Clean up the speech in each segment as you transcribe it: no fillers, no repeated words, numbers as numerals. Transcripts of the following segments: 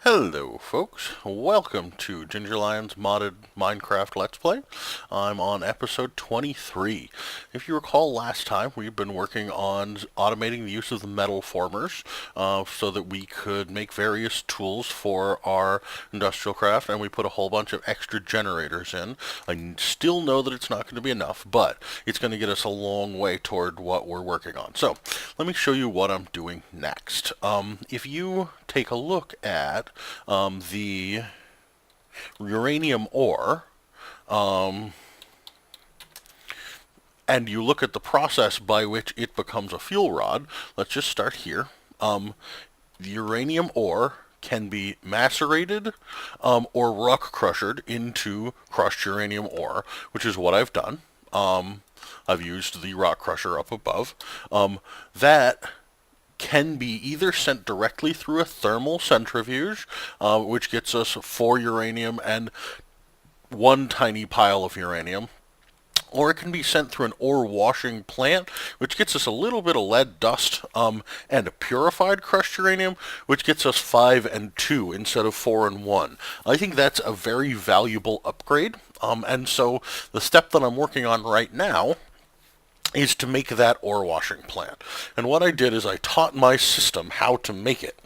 Hello folks, welcome to GingerLion's modded Minecraft Let's Play. I'm on episode 23. If you recall last time, we've been working on automating the use of the metal formers so that we could make various tools for our industrial craft, and we put a whole bunch of extra generators in. I still know that it's not going to be enough, but it's going to get us a long way toward what we're working on. So let me show you what I'm doing next. If you take a look at the uranium ore, and you look at the process by which it becomes a fuel rod, let's just start here. The uranium ore can be macerated or rock crushed into crushed uranium ore, which is what I've done. I've used the rock crusher up above. That can be either sent directly through a thermal centrifuge, which gets us 4 uranium and one tiny pile of uranium, or it can be sent through an ore washing plant, which gets us a little bit of lead dust and a purified crushed uranium, which gets us 5 and 2 instead of 4 and 1. I think that's a very valuable upgrade, and so the step that I'm working on right now is to make that ore washing plant. And what I did is I taught my system how to make it.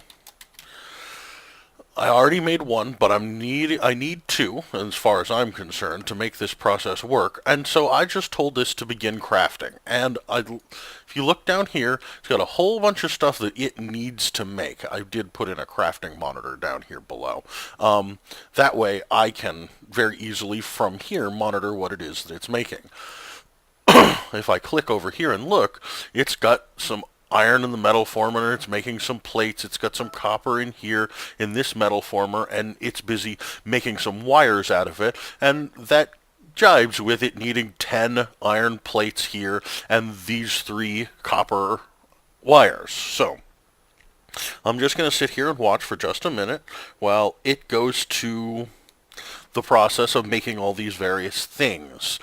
I already made one, but I need two, as far as I'm concerned, to make this process work. And so I just told this to begin crafting. And if you look down here, it's got a whole bunch of stuff that it needs to make. I did put in a crafting monitor down here below. That way I can very easily from here monitor what it is that it's making. If I click over here and look, it's got some iron in the metal former, it's making some plates, it's got some copper in here in this metal former, and it's busy making some wires out of it, and that jibes with it needing 10 iron plates here and these 3 copper wires. So I'm just going to sit here and watch for just a minute while it goes to the process of making all these various things.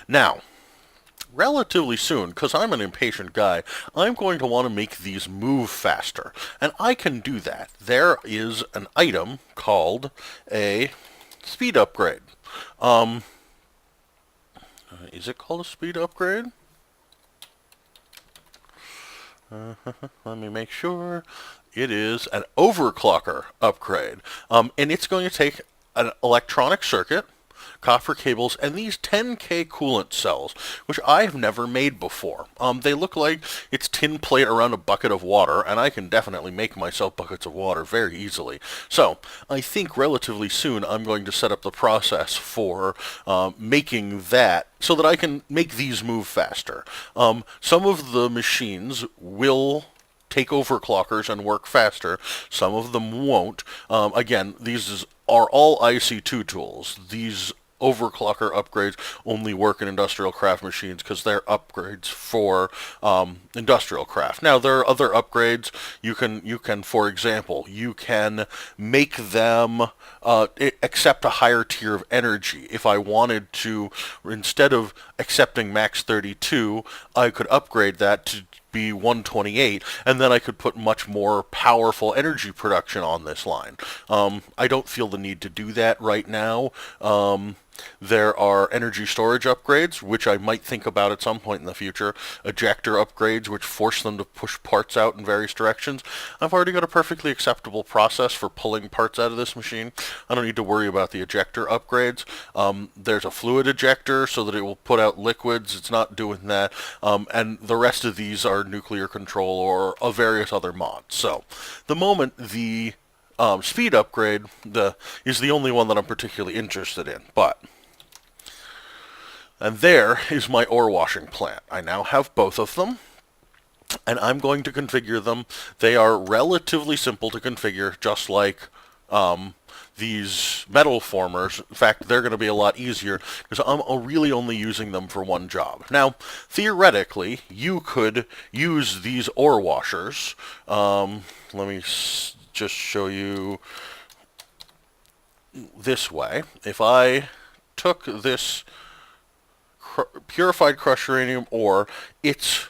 Now, relatively soon, because I'm an impatient guy, I'm going to want to make these move faster. And I can do that. There is an item called a speed upgrade. Is it called a speed upgrade? Let me make sure. It is an overclocker upgrade. And it's going to take an electronic circuit, copper cables, and these 10K coolant cells, which I've never made before. They look like it's tin plate around a bucket of water, and I can definitely make myself buckets of water very easily. So I think relatively soon I'm going to set up the process for making that so that I can make these move faster. Some of the machines will take overclockers and work faster. Some of them won't. Again, these are all IC2 tools. These overclocker upgrades only work in industrial craft machines because they're upgrades for industrial craft. Now there are other upgrades. You can, for example, you can make them accept a higher tier of energy. If I wanted to, instead of accepting max 32, I could upgrade that to be 128, and then I could put much more powerful energy production on this line. I don't feel the need to do that right now. There are energy storage upgrades, which I might think about at some point in the future. Ejector upgrades, which force them to push parts out in various directions. I've already got a perfectly acceptable process for pulling parts out of this machine. I don't need to worry about the ejector upgrades. There's a fluid ejector so that it will put out liquids. It's not doing that. And the rest of these are nuclear control or various other mods. So the moment the speed upgrade is the only one that I'm particularly interested in. And there is my ore washing plant. I now have both of them, and I'm going to configure them. They are relatively simple to configure, just like these metal formers. In fact, they're going to be a lot easier because I'm really only using them for one job. Now, theoretically, you could use these ore washers. Let me just show you this way. If I took this purified crushed uranium ore, it's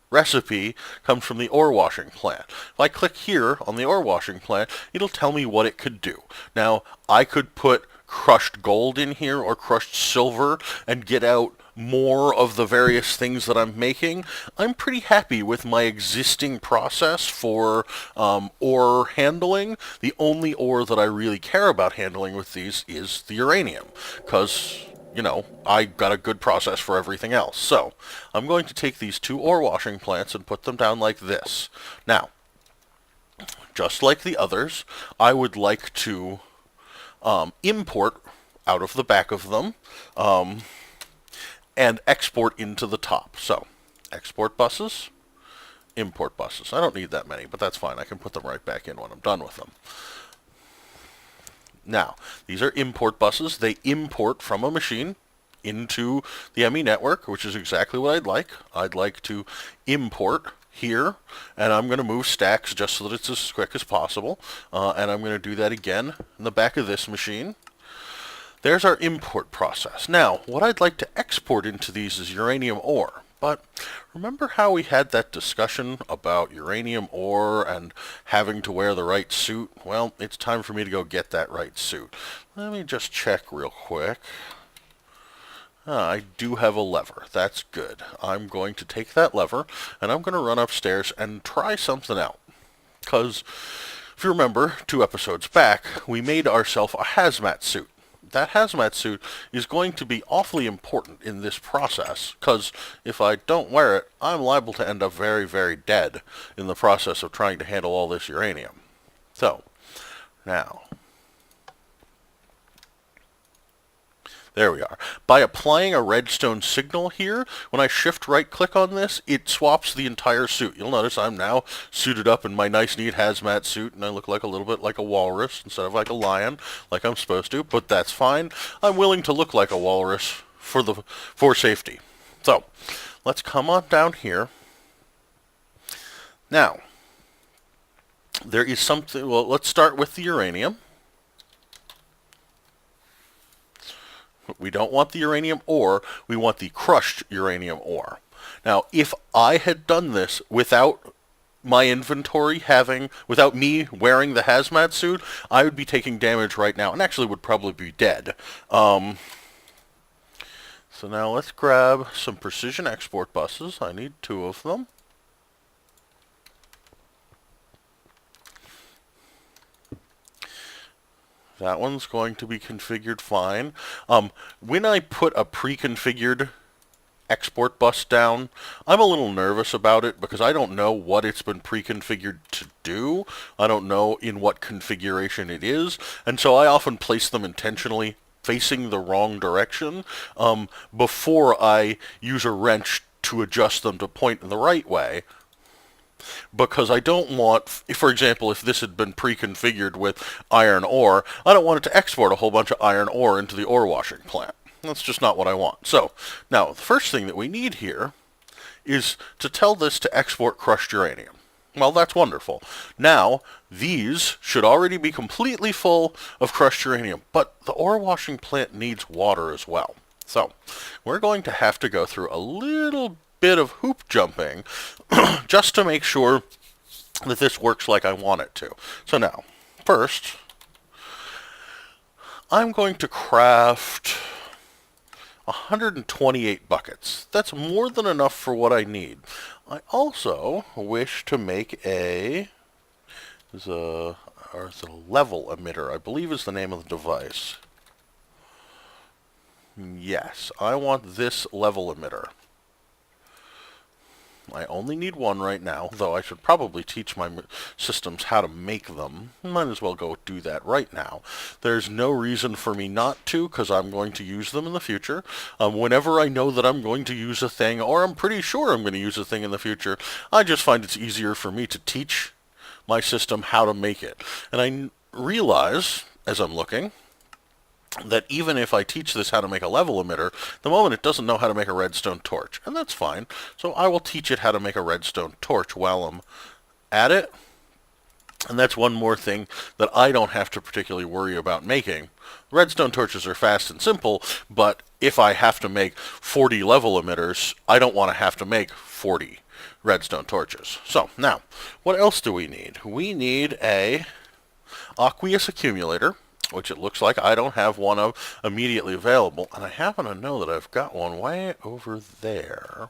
recipe comes from the ore washing plant. If I click here on the ore washing plant, it'll tell me what it could do. Now, I could put crushed gold in here or crushed silver and get out more of the various things that I'm making. I'm pretty happy with my existing process for ore handling. The only ore that I really care about handling with these is the uranium, because I got a good process for everything else. So I'm going to take these two ore washing plants and put them down like this. Now, just like the others, I would like to import out of the back of them and export into the top. So export buses, import buses. I don't need that many, but that's fine. I can put them right back in when I'm done with them. Now, these are import buses. They import from a machine into the ME network, which is exactly what I'd like. I'd like to import here, and I'm going to move stacks just so that it's as quick as possible. And I'm going to do that again in the back of this machine. There's our import process. Now, what I'd like to export into these is uranium ore. But remember how we had that discussion about uranium ore and having to wear the right suit? Well, it's time for me to go get that right suit. Let me just check real quick. I do have a lever. That's good. I'm going to take that lever, and I'm going to run upstairs and try something out. Because, if you remember, 2 episodes back, we made ourselves a hazmat suit. That hazmat suit is going to be awfully important in this process, because if I don't wear it, I'm liable to end up very, very dead in the process of trying to handle all this uranium. So, now, there we are. By applying a redstone signal here, when I shift right click on this, it swaps the entire suit. You'll notice I'm now suited up in my nice neat hazmat suit, and I look like a little bit like a walrus instead of like a lion, like I'm supposed to, but that's fine. I'm willing to look like a walrus for safety. So, let's come on down here. Now, there is something, well, let's start with the uranium. We don't want the uranium ore, we want the crushed uranium ore. Now, if I had done this without my inventory without me wearing the hazmat suit, I would be taking damage right now, and actually would probably be dead. So now let's grab some precision export buses. I need 2 of them. That one's going to be configured fine. When I put a pre-configured export bus down, I'm a little nervous about it because I don't know what it's been pre-configured to do. I don't know in what configuration it is, and so I often place them intentionally facing the wrong direction before I use a wrench to adjust them to point in the right way. Because I don't want, for example, if this had been pre-configured with iron ore, I don't want it to export a whole bunch of iron ore into the ore washing plant. That's just not what I want. So, now, the first thing that we need here is to tell this to export crushed uranium. Well, that's wonderful. Now, these should already be completely full of crushed uranium, but the ore washing plant needs water as well. So, we're going to have to go through a little bit of hoop jumping just to make sure that this works like I want it to. So now, first, I'm going to craft 128 buckets. That's more than enough for what I need. I also wish to make a level emitter, I believe is the name of the device. Yes, I want this level emitter. I only need 1 right now, though I should probably teach my systems how to make them. Might as well go do that right now. There's no reason for me not to, because I'm going to use them in the future. Whenever I know that I'm going to use a thing, or I'm pretty sure I'm going to use a thing in the future, I just find it's easier for me to teach my system how to make it. And I realize, as I'm looking, that even if I teach this how to make a level emitter, the moment it doesn't know how to make a redstone torch, and that's fine. So I will teach it how to make a redstone torch while I'm at it. And that's one more thing that I don't have to particularly worry about making. Redstone torches are fast and simple, but if I have to make 40 level emitters, I don't want to have to make 40. redstone torches. So now, what else do we need? We need a aqueous accumulator, which it looks like I don't have one of immediately available, and I happen to know that I've got one way over there.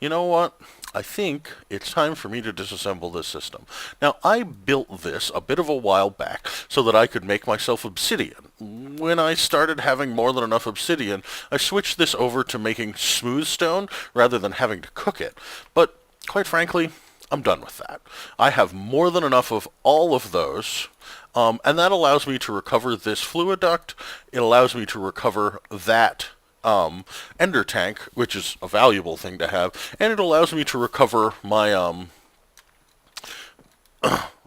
You know what? I think it's time for me to disassemble this system. Now, I built this a bit of a while back so that I could make myself obsidian. When I started having more than enough obsidian, I switched this over to making smooth stone rather than having to cook it. But, quite frankly, I'm done with that. I have more than enough of all of those, and that allows me to recover this fluid duct. It allows me to recover that ender tank, which is a valuable thing to have, and it allows me to recover my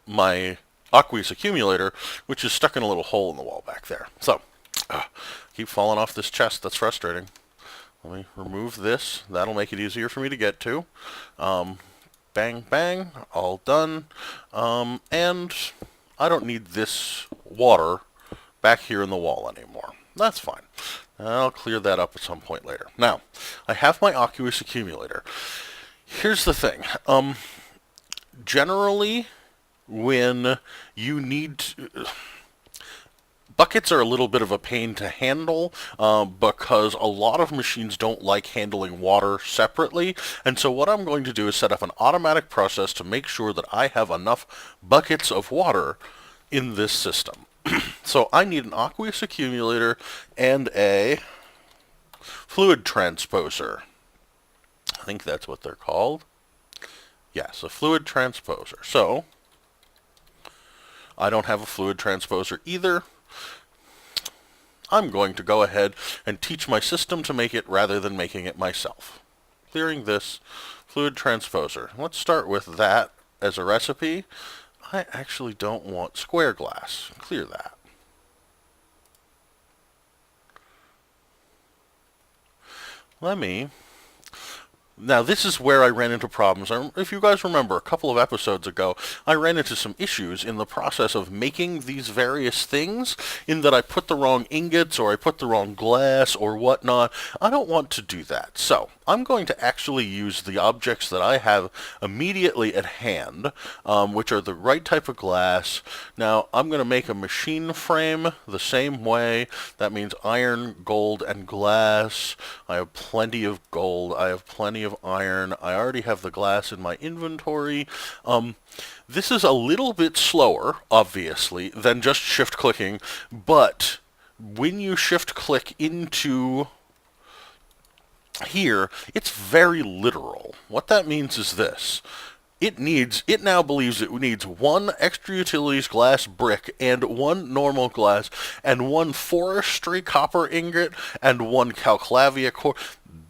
my aqueous accumulator, which is stuck in a little hole in the wall back there. So, keep falling off this chest. That's frustrating. Let me remove this. That'll make it easier for me to get to. Bang, bang, all done. And I don't need this water back here in the wall anymore. That's fine. I'll clear that up at some point later. Now, I have my aqueous accumulator. Here's the thing. Generally, when you need buckets are a little bit of a pain to handle because a lot of machines don't like handling water separately. And so what I'm going to do is set up an automatic process to make sure that I have enough buckets of water in this system. So I need an aqueous accumulator and a fluid transposer. I think that's what they're called. Yes, a fluid transposer. So I don't have a fluid transposer either. I'm going to go ahead and teach my system to make it rather than making it myself. Clearing this fluid transposer. Let's start with that as a recipe. I actually don't want square glass. Clear that. Now this is where I ran into problems. If you guys remember, a couple of episodes ago, I ran into some issues in the process of making these various things, in that I put the wrong ingots, or I put the wrong glass, or whatnot. I don't want to do that. So, I'm going to actually use the objects that I have immediately at hand, which are the right type of glass. Now, I'm going to make a machine frame the same way. That means iron, gold, and glass. I have plenty of gold. I have plenty of iron. I already have the glass in my inventory. This is a little bit slower, obviously, than just shift-clicking, but when you shift-click into here, it's very literal. What that means is this. It now believes it needs one extra utilities glass brick and one normal glass and one forestry copper ingot and one calclavia core.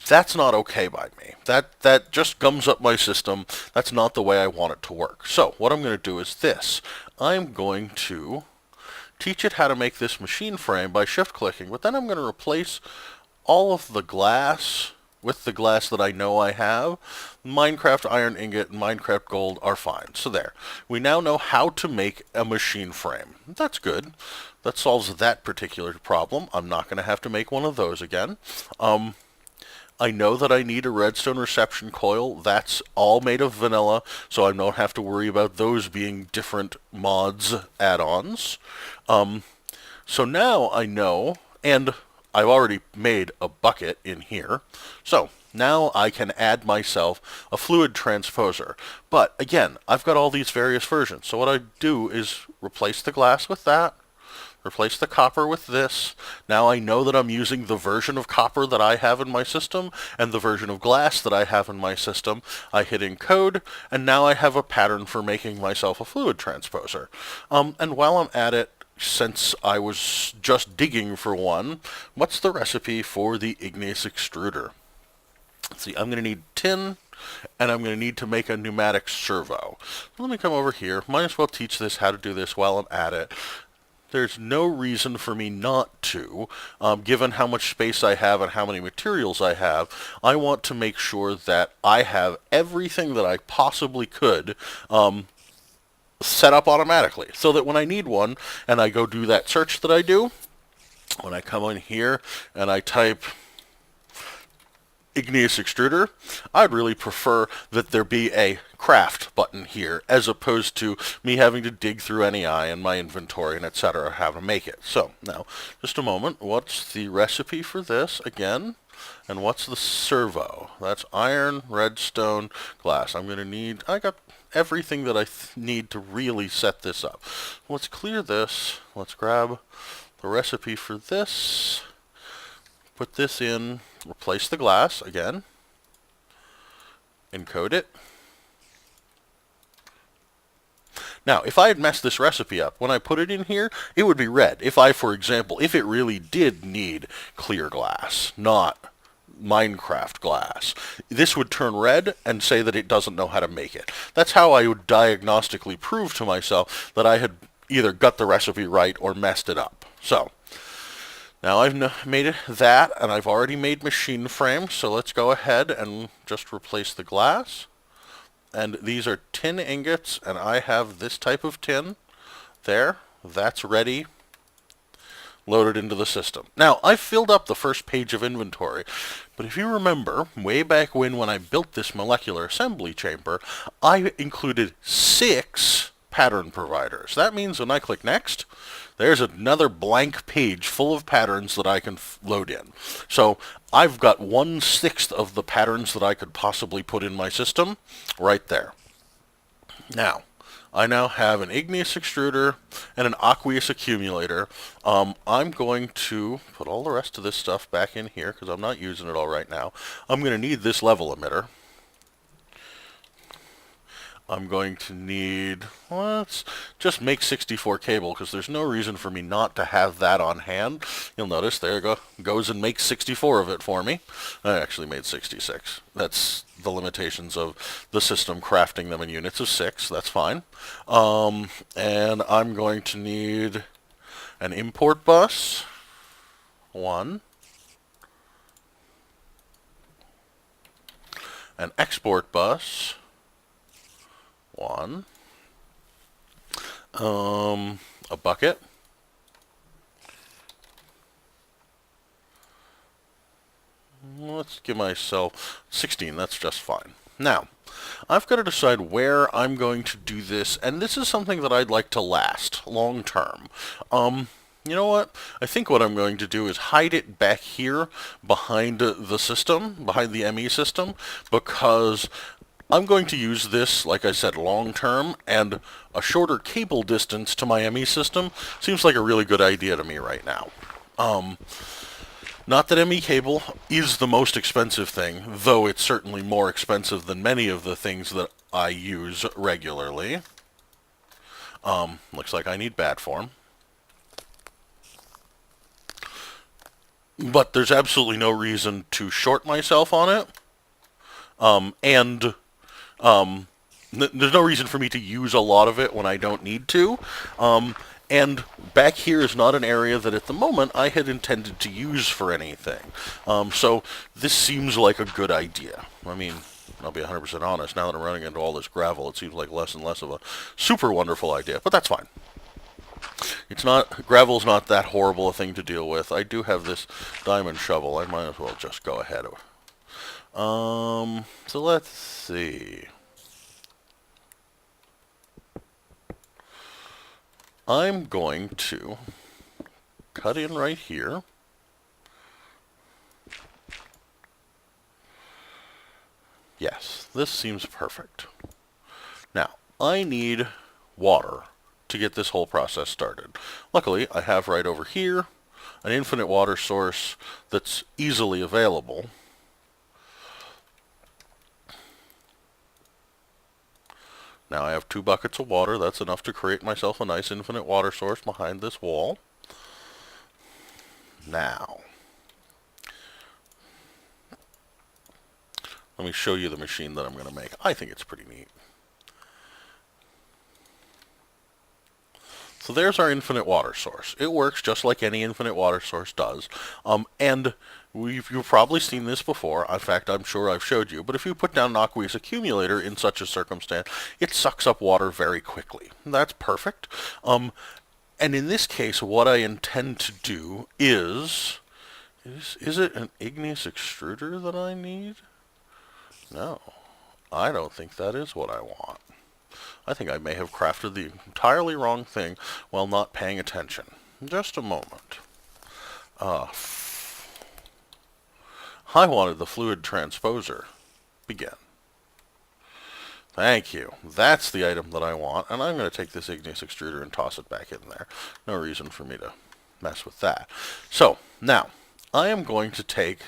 That's not okay by me. That just gums up my system. That's not the way I want it to work. So what I'm going to do is this. I'm going to teach it how to make this machine frame by shift-clicking, but then I'm going to replace all of the glass with the glass that I know I have. Minecraft iron ingot and Minecraft gold are fine. So there. We now know how to make a machine frame. That's good. That solves that particular problem. I'm not going to have to make one of those again. I know that I need a redstone reception coil. That's all made of vanilla, so I don't have to worry about those being different mods add-ons. So now I know, and I've already made a bucket in here. So now I can add myself a fluid transposer. But again, I've got all these various versions. So what I do is replace the glass with that. Replace the copper with this. Now I know that I'm using the version of copper that I have in my system and the version of glass that I have in my system. I hit encode, and now I have a pattern for making myself a fluid transposer. And while I'm at it, since I was just digging for one, what's the recipe for the igneous extruder? Let's see, I'm going to need tin, and I'm going to need to make a pneumatic servo. Let me come over here. Might as well teach this how to do this while I'm at it. There's no reason for me not to, given how much space I have and how many materials I have. I want to make sure that I have everything that I possibly could set up automatically, so that when I need one and I go do that search that I do, when I come in here and I type igneous extruder, I'd really prefer that there be a craft button here as opposed to me having to dig through NEI and my inventory and etc. how to make it. So now, just a moment, what's the recipe for this again? And what's the servo? That's iron, redstone, glass. I'm going to need, I got everything that I need to really set this up. Let's clear this. Let's grab the recipe for this. Put this in, replace the glass again, encode it. Now, if I had messed this recipe up, when I put it in here, it would be red. If I, for example, if it really did need clear glass, not Minecraft glass, this would turn red and say that it doesn't know how to make it. That's how I would diagnostically prove to myself that I had either got the recipe right or messed it up. So, now I've made it that, and I've already made machine frames, so let's go ahead and just replace the glass. And these are tin ingots, and I have this type of tin there. That's ready, loaded into the system. Now, I've filled up the first page of inventory, but if you remember, way back when I built this molecular assembly chamber, I included 6 pattern providers. That means when I click next, there's another blank page full of patterns that I can load in. So I've got 1/6 of the patterns that I could possibly put in my system right there. Now, I now have an igneous extruder and an aqueous accumulator. I'm going to put all the rest of this stuff back in here because I'm not using it all right now. I'm going to need this level emitter. I'm going to need, let's just make 64 cable because there's no reason for me not to have that on hand. You'll notice there goes and makes 64 of it for me. I actually made 66. That's the limitations of the system crafting them in units of 6. That's fine. And I'm going to need an import bus, 1, an export bus, 1, a bucket, let's give myself 16, that's just fine. Now, I've got to decide where I'm going to do this, and this is something that I'd like to last long term. You know what? I think what I'm going to do is hide it back here behind the system, behind the ME system, because I'm going to use this, like I said, long term, and a shorter cable distance to my ME system seems like a really good idea to me right now. Not that ME cable is the most expensive thing, though it's certainly more expensive than many of the things that I use regularly. Looks like I need bat form. But there's absolutely no reason to short myself on it. There's no reason for me to use a lot of it when I don't need to. And back here is not an area that at the moment I had intended to use for anything. So this seems like a good idea. I mean, I'll be 100% honest, now that I'm running into all this gravel, it seems like less and less of a super wonderful idea, but that's fine. Gravel's not that horrible a thing to deal with. I do have this diamond shovel. I might as well just go ahead. So let's see. I'm going to cut in right here. Yes, this seems perfect. Now, I need water to get this whole process started. Luckily, I have right over here an infinite water source that's easily available. Now I have 2 buckets of water. That's enough to create myself a nice infinite water source behind this wall. Now, let me show you the machine that I'm going to make. I think it's pretty neat. So there's our infinite water source. It works just like any infinite water source does. And you've probably seen this before. In fact, I'm sure I've showed you. But if you put down an aqueous accumulator in such a circumstance, it sucks up water very quickly. That's perfect. And in this case, what I intend to do is Is it an igneous extruder that I need? No, I don't think that is what I want. I think I may have crafted the entirely wrong thing while not paying attention. Just a moment. I wanted the fluid transposer. Begin. Thank you. That's the item that I want, and I'm going to take this igneous extruder and toss it back in there. No reason for me to mess with that. So, now, I am going to take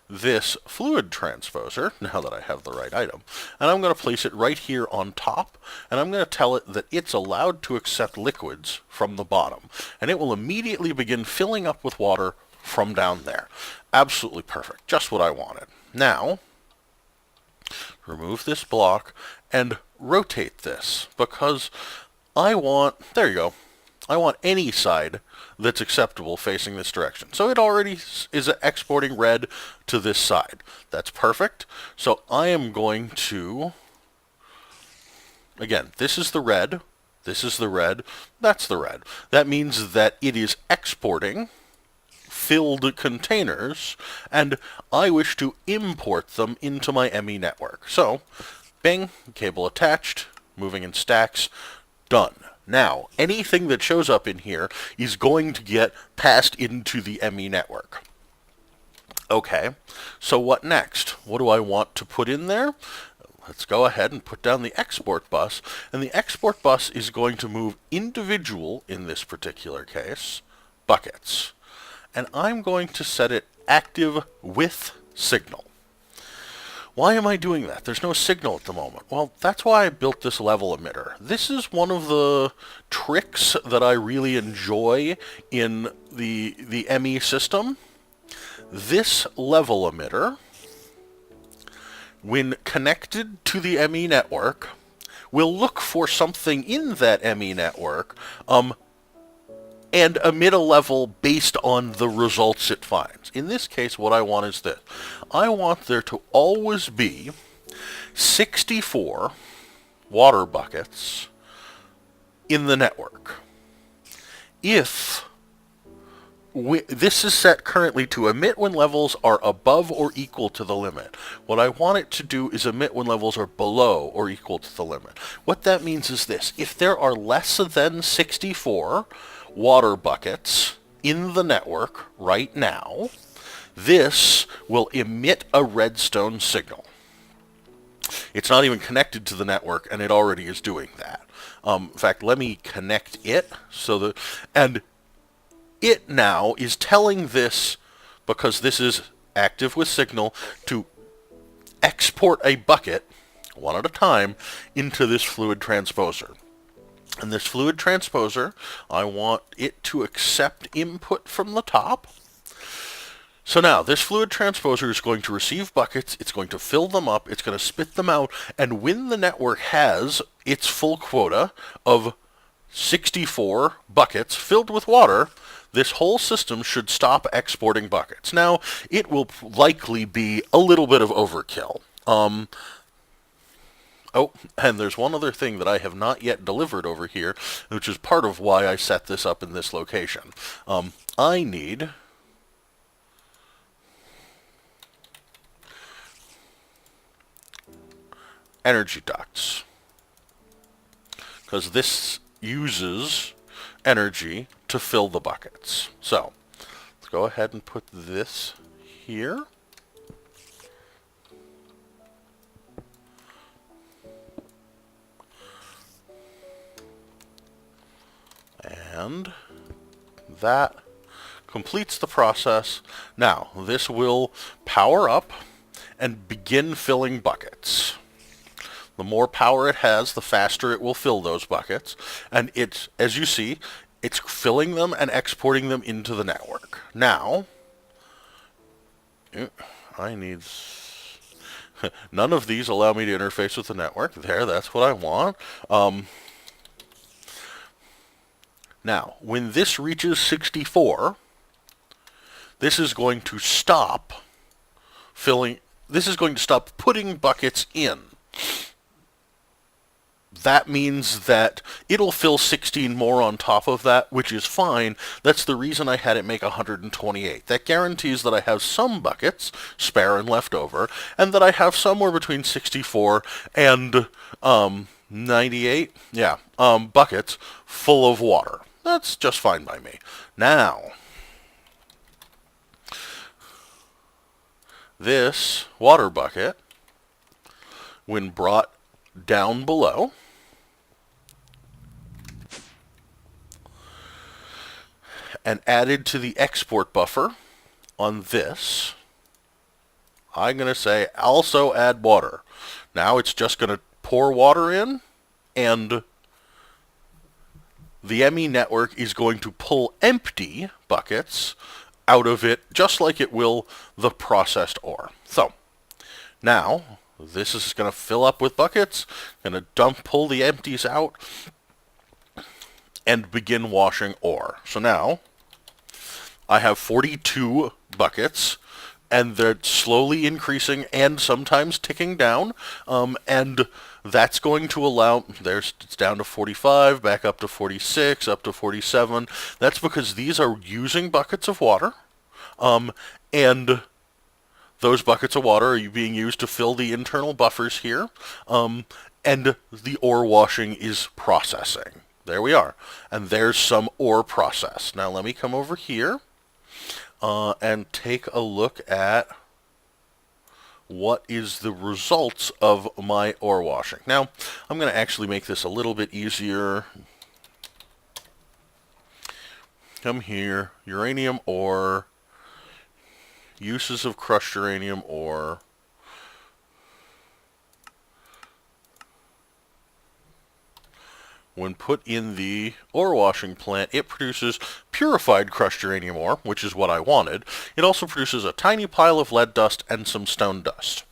this fluid transposer, now that I have the right item, and I'm going to place it right here on top, and I'm going to tell it that it's allowed to accept liquids from the bottom, and it will immediately begin filling up with water from down there. Absolutely perfect. Just what I wanted. Now, remove this block and rotate this, because I want, there you go, I want any side that's acceptable facing this direction. So it already is exporting red to this side. That's perfect. So I am going to, again, this is the red, this is the red, that's the red. That means that it is exporting filled containers, and I wish to import them into my ME network. So, bing, cable attached, moving in stacks, done. Now, anything that shows up in here is going to get passed into the ME network. Okay, so what next? What do I want to put in there? Let's go ahead and put down the export bus, and the export bus is going to move individual, in this particular case, buckets. And I'm going to set it active with signal. Why am I doing that? There's no signal at the moment. Well, that's why I built this level emitter. This is one of the tricks that I really enjoy in the ME system. This level emitter, when connected to the ME network, will look for something in that ME network, and emit a level based on the results it finds. In this case, what I want is this. I want there to always be 64 water buckets in the network. If this is set currently to emit when levels are above or equal to the limit. What I want it to do is emit when levels are below or equal to the limit. What that means is this. If there are less than 64 water buckets in the network right now, this will emit a redstone signal. It's not even connected to the network, and it already is doing that. In fact, let me connect it so that, and it now is telling this, because this is active with signal, to export a bucket one at a time into this fluid transposer. And this fluid transposer, I want it to accept input from the top. So now, this fluid transposer is going to receive buckets, it's going to fill them up, it's going to spit them out, and when the network has its full quota of 64 buckets filled with water, this whole system should stop exporting buckets. Now, it will likely be a little bit of overkill. Oh, and there's one other thing that I have not yet delivered over here, which is part of why I set this up in this location. I need energy ducts, because this uses energy to fill the buckets. So, let's go ahead and put this here. And that completes the process. Now, this will power up and begin filling buckets. The more power it has, the faster it will fill those buckets. And it's, as you see, it's filling them and exporting them into the network. Now, I need... None of these allow me to interface with the network. There, that's what I want. Now, when this reaches 64, this is going to stop filling, this is going to stop putting buckets in. that means that it'll fill 16 more on top of that, which is fine. That's the reason I had it make 128. That guarantees that I have some buckets, spare and left over, and that I have somewhere between 64 and 98, buckets full of water. That's just fine by me. Now, this water bucket, when brought down below, and added to the export buffer on this, I'm going to say also add water. Now it's just going to pour water in, and the ME network is going to pull empty buckets out of it, just like it will the processed ore. So, now, this is going to fill up with buckets, going to pull the empties out, and begin washing ore. So now, I have 42 buckets, and they're slowly increasing and sometimes ticking down, and that's going to allow, it's down to 45, back up to 46, up to 47. That's because these are using buckets of water, and those buckets of water are being used to fill the internal buffers here, and the ore washing is processing. There we are. And there's some ore process. Now let me come over here and take a look at what is the results of my ore washing. Now, I'm going to actually make this a little bit easier. Come here, uranium ore, uses of crushed uranium ore. When put in the ore washing plant, it produces purified crushed uranium ore, which is what I wanted. It also produces a tiny pile of lead dust and some stone dust.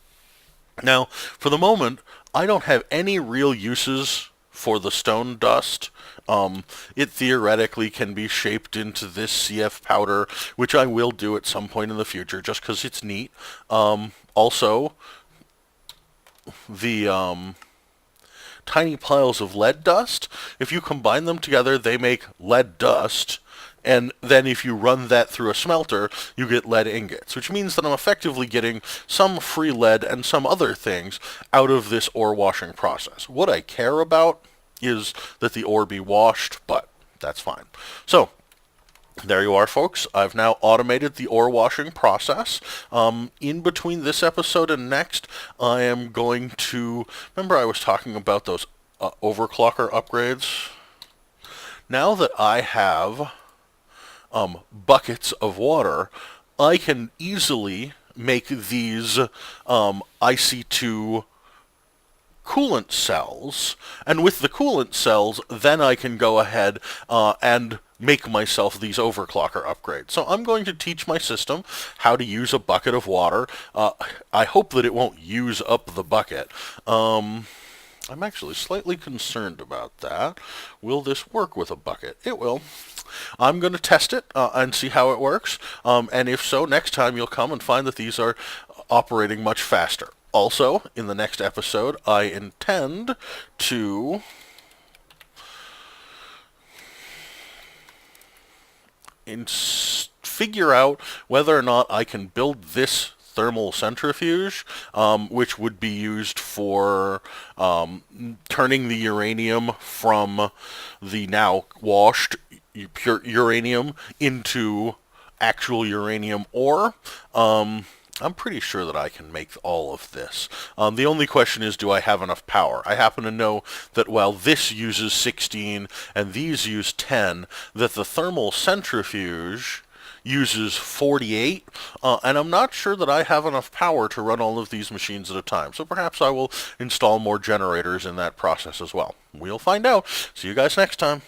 Now, for the moment, I don't have any real uses for the stone dust. It theoretically can be shaped into this CF powder, which I will do at some point in the future, just because it's neat. Also, the tiny piles of lead dust, if you combine them together, they make lead dust, and then if you run that through a smelter, you get lead ingots, which means that I'm effectively getting some free lead and some other things out of this ore washing process. What I care about is that the ore be washed, but that's fine. So, there you are, folks. I've now automated the ore washing process. In between this episode and next, I am going to... Remember I was talking about those overclocker upgrades? Now that I have buckets of water, I can easily make these IC2 coolant cells, and with the coolant cells, then I can go ahead and make myself these overclocker upgrades. So I'm going to teach my system how to use a bucket of water. I hope that it won't use up the bucket. I'm actually slightly concerned about that. Will this work with a bucket? It will. I'm going to test it and see how it works. And if so, next time you'll come and find that these are operating much faster. Also, in the next episode, I intend to figure out whether or not I can build this thermal centrifuge, which would be used for turning the uranium from the now washed pure uranium into actual uranium ore. I'm pretty sure that I can make all of this. The only question is, do I have enough power? I happen to know that while this uses 16 and these use 10, that the thermal centrifuge uses 48, and I'm not sure that I have enough power to run all of these machines at a time. So perhaps I will install more generators in that process as well. We'll find out. See you guys next time.